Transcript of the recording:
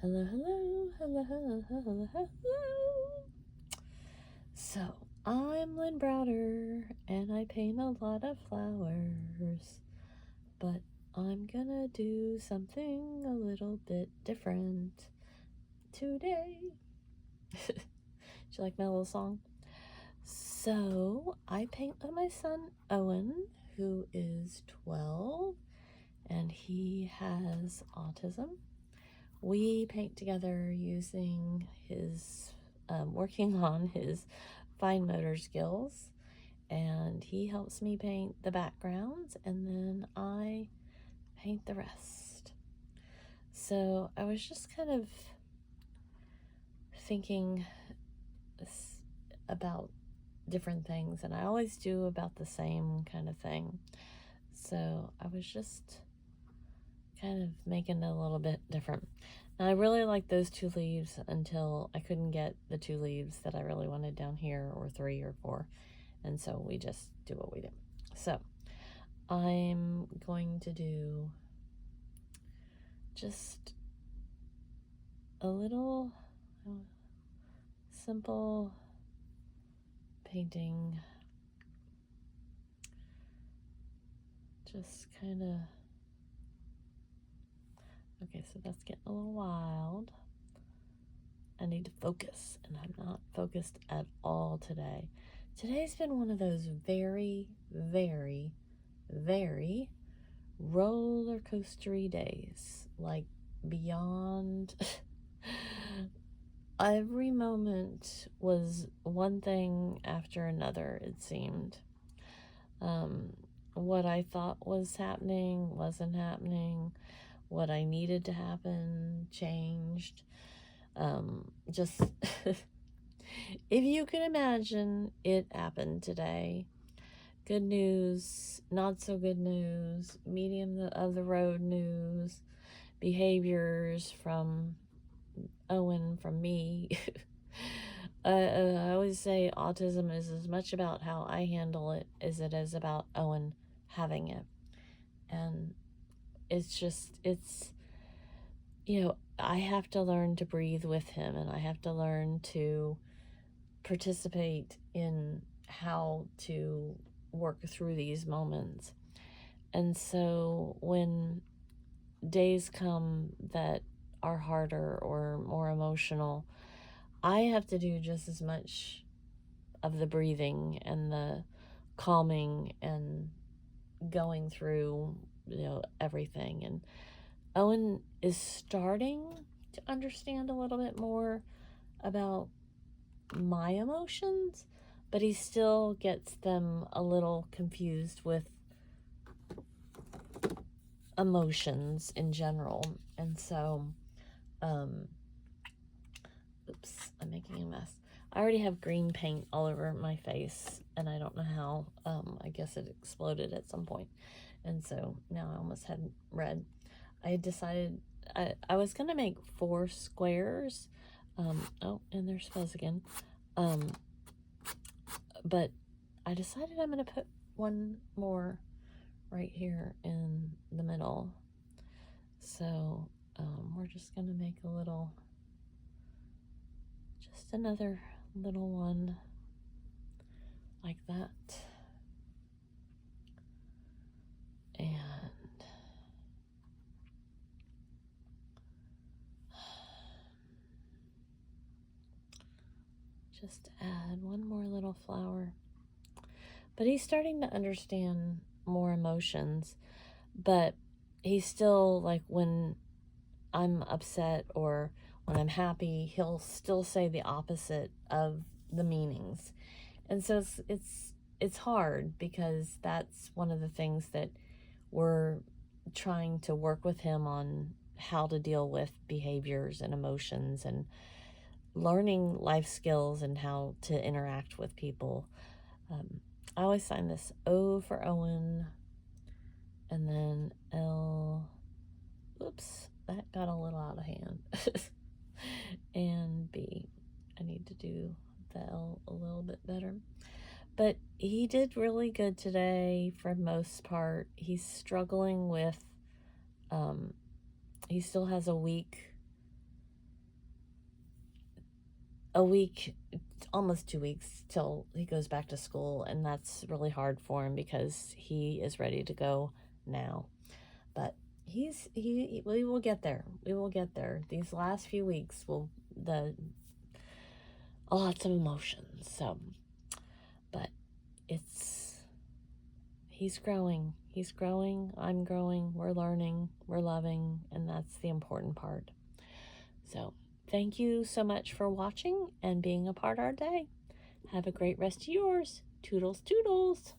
Hello, hello, hello, hello, hello, hello. So, I'm Lynn Browder, and I paint a lot of flowers, but I'm gonna do something a little bit different today. Do you like my little song? So, I paint with my son, Owen, who is 12, and he has autism. We paint together using his, working on his fine motor skills, and he helps me paint the backgrounds, and then I paint the rest. So I was just kind of thinking about different things, and I always do about the same kind of thing. So I was just kind of making it a little bit different. Now, I really liked those 2 leaves until I couldn't get the 2 leaves that I really wanted down here, or 3 or 4, and so we just do what we do. So I'm going to do just a little simple painting, just kind of, okay, so that's getting a little wild. I need to focus, and I'm not focused at all today. Today's been one of those very, very, very roller coastery days, like beyond. Every moment was one thing after another, it seemed. What I thought was happening wasn't happening. What I needed to happen changed. Just if you can imagine, it happened today. Good news, not so good news, medium of the road news, behaviors from Owen, from me. I always say autism is as much about how I handle it as it is about Owen having it. And it's, I have to learn to breathe with him, and I have to learn to participate in how to work through these moments. And so when days come that are harder or more emotional, I have to do just as much of the breathing and the calming and going through, everything. And Owen is starting to understand a little bit more about my emotions, but he still gets them a little confused with emotions in general. And so, oops, I'm making a mess. I already have green paint all over my face, and I don't know how. I guess it exploded at some point, and so now I almost had red. I decided I was gonna make 4 squares. Oh, and there's fuzz again. But I decided I'm gonna put one more right here in the middle. So we're just gonna make a little, just another little one like that. And just add one more little flower. But he's starting to understand more emotions, but he's still, like, when I'm upset or when I'm happy, he'll still say the opposite of the meanings. And so it's hard, because that's one of the things that we're trying to work with him on, how to deal with behaviors and emotions, and learning life skills and how to interact with people. I always sign this O for Owen, and then L. Oops, that got a little out of hand. And B. I need to do the L a little bit better. But he did really good today for the most part. He's struggling with, he still has a weak a week, almost 2 weeks till he goes back to school, and that's really hard for him because he is ready to go now. But we will get there. We will get there. These last few weeks will lots of emotions. So, but he's growing. He's growing. I'm growing. We're learning. We're loving, and that's the important part. So, thank you so much for watching and being a part of our day. Have a great rest of yours. Toodles, toodles.